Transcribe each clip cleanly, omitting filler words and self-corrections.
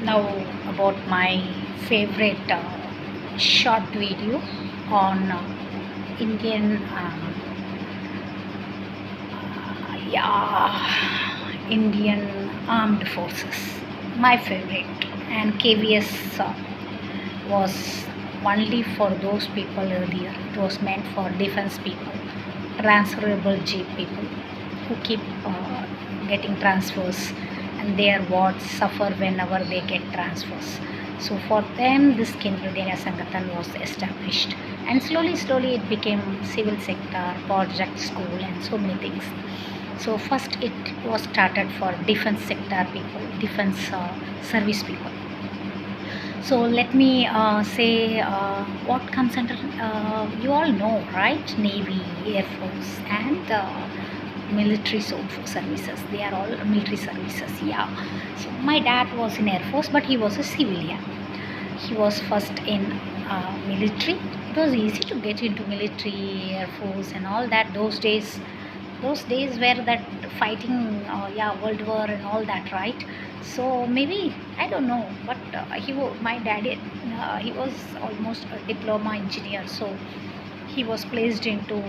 now about my favorite short video on Indian Indian Armed Forces. My favorite, and KVS was only for those people earlier. It was meant for defense people, transferable G people who keep getting transfers, and their wards suffer whenever they get transfers. So for them, this Kendriya Sangathan was established, and slowly it became civil sector, project school, and so many things. So first, it was started for defense sector people, defense service people. So let me say what comes under, you all know, right? Navy, Air Force, and military services. They are all military services, yeah. So my dad was in Air Force, but he was a civilian. He was first in military. It was easy to get into military, Air Force, and all that. Those days were that fighting, World War and all that, right? So maybe I don't know, but my daddy, he was almost a diploma engineer, so he was placed into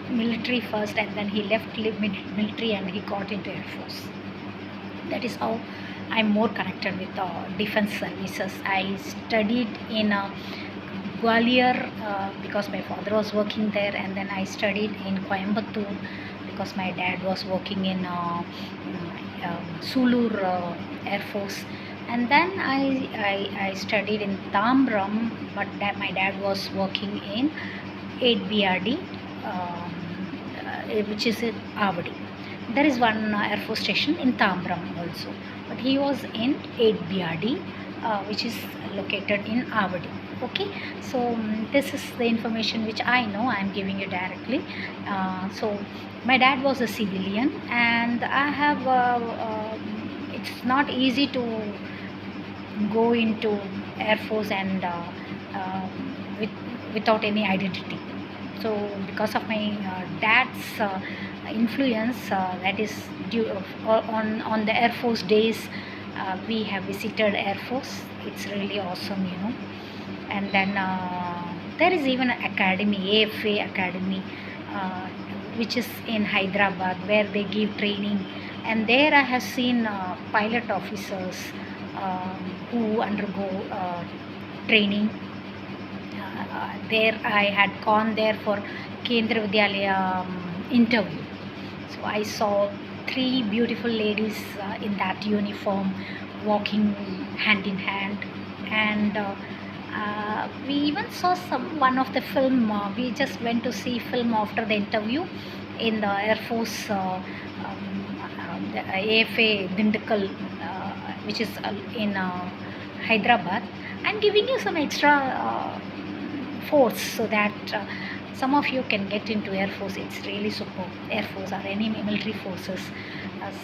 military first, and then he left military and he got into Air Force. That is how I'm more connected with defense services. I studied in Gwalior because my father was working there, and then I studied in Coimbatore because my dad was working in Sulur Air Force, and then I studied in Tambram, but my dad was working in 8BRD, which is in Avadi. There is one Air Force station in Tambram also, but he was in 8BRD, which is located in Avadi. Okay, so this is the information which I know. I am giving you directly. So my dad was a civilian, and I have it's not easy to go into Air Force and with, without any identity. So because of my dad's influence, that is due on the Air Force days, we have visited Air Force. It's really awesome, you know. And then there is even an academy, AFA Academy, which is in Hyderabad, where they give training. And there I have seen pilot officers who undergo training. There I had gone there for Kendra Vidyalaya interview. So I saw three beautiful ladies in that uniform walking hand in hand, and we even saw one of the film. We just went to see film after the interview in the Air Force, the AFA Dindakal, which is in Hyderabad. I'm giving you some extra force so that some of you can get into Air Force. It's really superb. Air Force or any military forces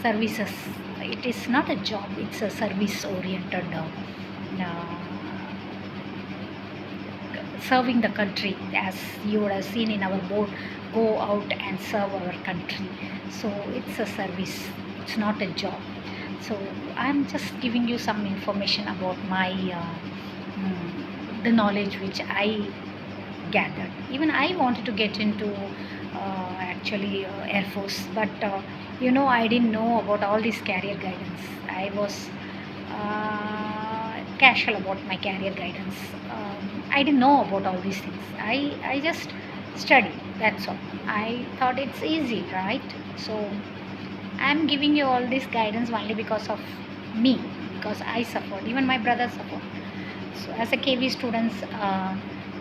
services. It is not a job. It's a service-oriented. Serving the country, as you would have seen in our board, go out and serve our country. So it's a service, it's not a job. So I'm just giving you some information about my the knowledge which I gathered. Even I wanted to get into Air Force, but I didn't know about all this career guidance. I was casual about my career guidance. I didn't know about all these things. I just studied, that's all. I thought it's easy, right? So I'm giving you all this guidance only because of me, because I suffered, even my brother suffered. So as a KV students,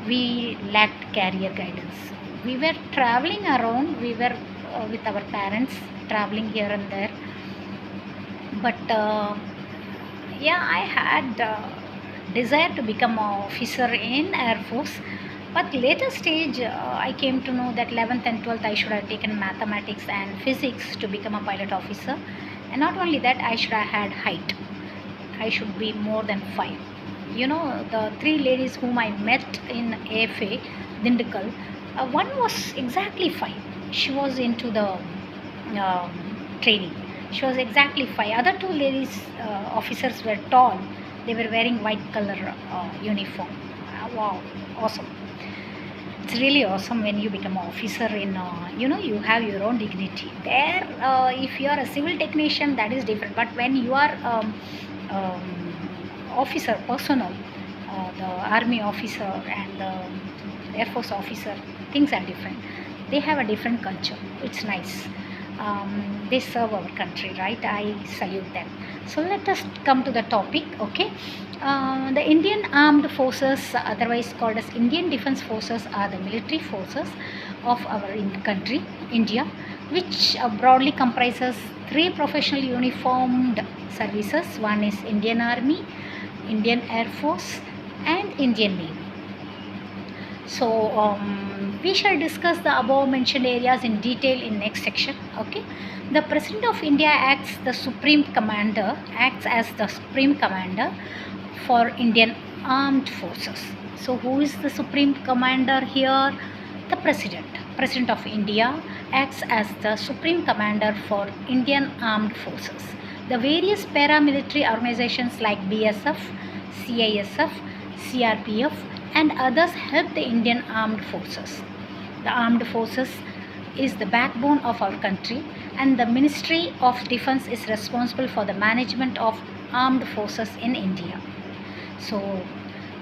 we lacked career guidance. We were traveling around, we were with our parents traveling here and there, but I had desire to become an officer in Air Force. But later stage, I came to know that 11th and 12th I should have taken mathematics and physics to become a pilot officer. And not only that, I should have had height. I should be more than 5. You know, the three ladies whom I met in AFA, Dindakal, one was exactly 5. She was into the training. She was exactly 5. Other two ladies, officers, were tall. They were wearing white color uniform. Wow, awesome. It's really awesome when you become an officer in, you have your own dignity. There, if you are a civil technician, that is different. But when you are officer, personnel, the army officer and the air force officer, things are different. They have a different culture. It's nice. They serve our country, right? I salute them. So let us come to the topic. Okay, the Indian Armed Forces, otherwise called as Indian Defence Forces, are the military forces of our country, India, which broadly comprises three professional uniformed services. One is Indian Army, Indian Air Force, and Indian Navy. So we shall discuss the above mentioned areas in detail in next section. Okay, the President of India acts as the Supreme Commander for Indian Armed Forces. So who is the Supreme Commander here? The President of India acts as the Supreme Commander for Indian Armed Forces. The various paramilitary organizations like BSF, CISF, CRPF and others help the Indian Armed Forces. The Armed Forces is the backbone of our country, and the Ministry of Defence is responsible for the management of armed forces in India. So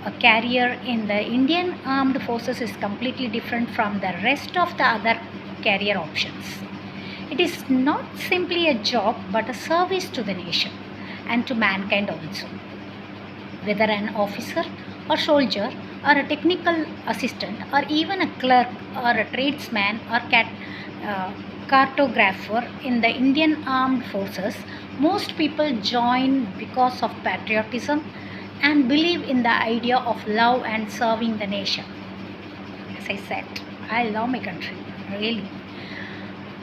a career in the Indian Armed Forces is completely different from the rest of the other career options. It is not simply a job but a service to the nation and to mankind also. Whether an officer or soldier or a technical assistant or even a clerk or a tradesman or cartographer in the Indian Armed Forces, most people join because of patriotism and believe in the idea of love and serving the nation. As I said, I love my country, really.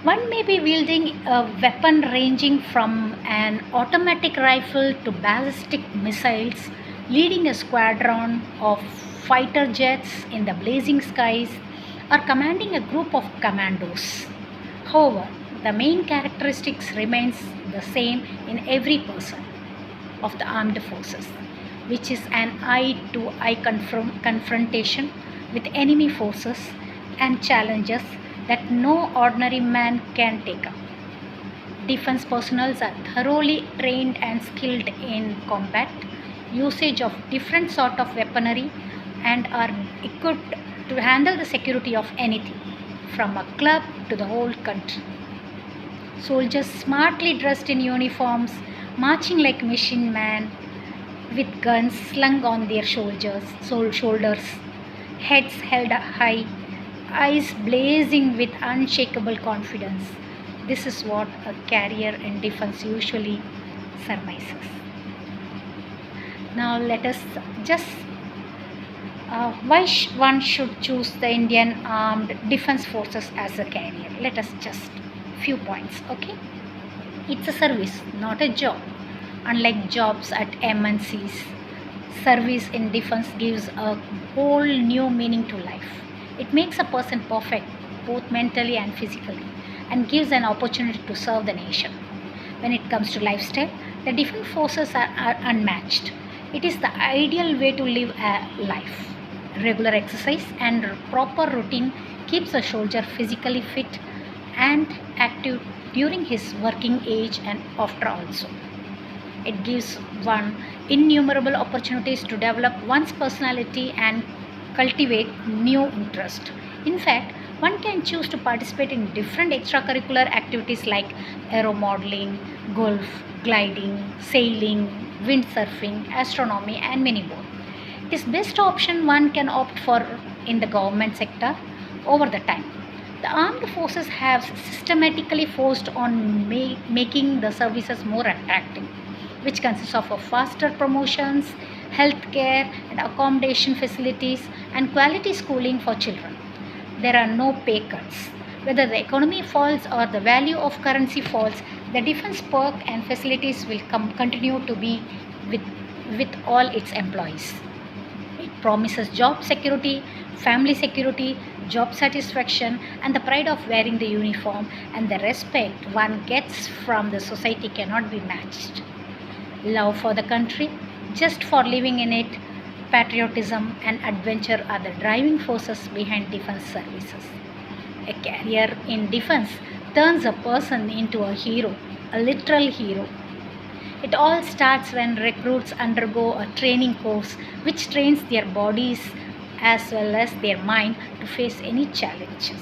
One may be wielding a weapon ranging from an automatic rifle to ballistic missiles, leading a squadron of fighter jets in the blazing skies, or commanding a group of commandos. However, the main characteristics remains the same in every person of the armed forces, which is an eye-to-eye confrontation with enemy forces and challenges that no ordinary man can take up. Defense personnel are thoroughly trained and skilled in combat, usage of different sort of weaponry, and are equipped to handle the security of anything, from a club to the whole country. Soldiers smartly dressed in uniforms, marching like machine men, with guns slung on their shoulders, heads held high, eyes blazing with unshakable confidence. This is what a career in defense usually surmises. Now let us just why one should choose the Indian Armed Defense Forces as a career. Let us just few points. Okay, it's a service, not a job. Unlike jobs at MNCs, service in defense gives a whole new meaning to life. It makes a person perfect both mentally and physically and gives an opportunity to serve the nation. When it comes to lifestyle, the defense forces are unmatched. It is the ideal way to live a life. Regular exercise and proper routine keeps a soldier physically fit and active during his working age and after also. It gives one innumerable opportunities to develop one's personality and cultivate new interest. In fact, one can choose to participate in different extracurricular activities like aero modeling, golf, gliding, sailing, windsurfing, astronomy, and many more. It is best option one can opt for in the government sector over the time. The armed forces have systematically forced on making the services more attractive, which consists of faster promotions, healthcare and accommodation facilities, and quality schooling for children. There are no pay cuts. Whether the economy falls or the value of currency falls, the defense perk and facilities will continue to be with all its employees. It promises job security, family security, job satisfaction, and the pride of wearing the uniform, and the respect one gets from the society cannot be matched. Love for the country, just for living in it. Patriotism and adventure are the driving forces behind defense services. A career in defense turns a person into a hero, a literal hero. It all starts when recruits undergo a training course which trains their bodies as well as their mind to face any challenges,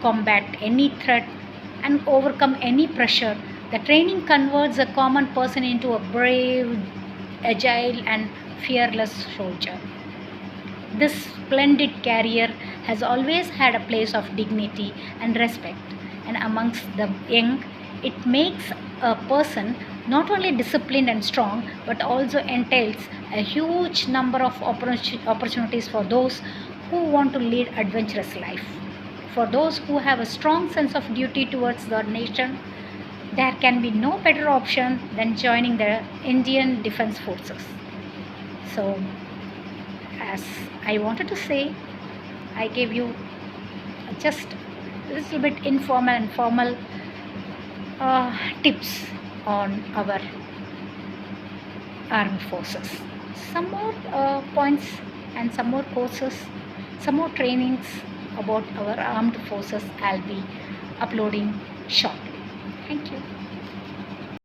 combat any threat, and overcome any pressure. The training converts a common person into a brave, agile, and fearless soldier. This splendid career has always had a place of dignity and respect, and amongst the young, it makes a person not only disciplined and strong but also entails a huge number of opportunities for those who want to lead adventurous life. For those who have a strong sense of duty towards the nation, there can be no better option than joining the Indian Defence Forces. So, as I wanted to say, I gave you just a little bit informal and formal tips on our armed forces. Some more points and some more courses, some more trainings about our armed forces I'll be uploading shortly. Thank you.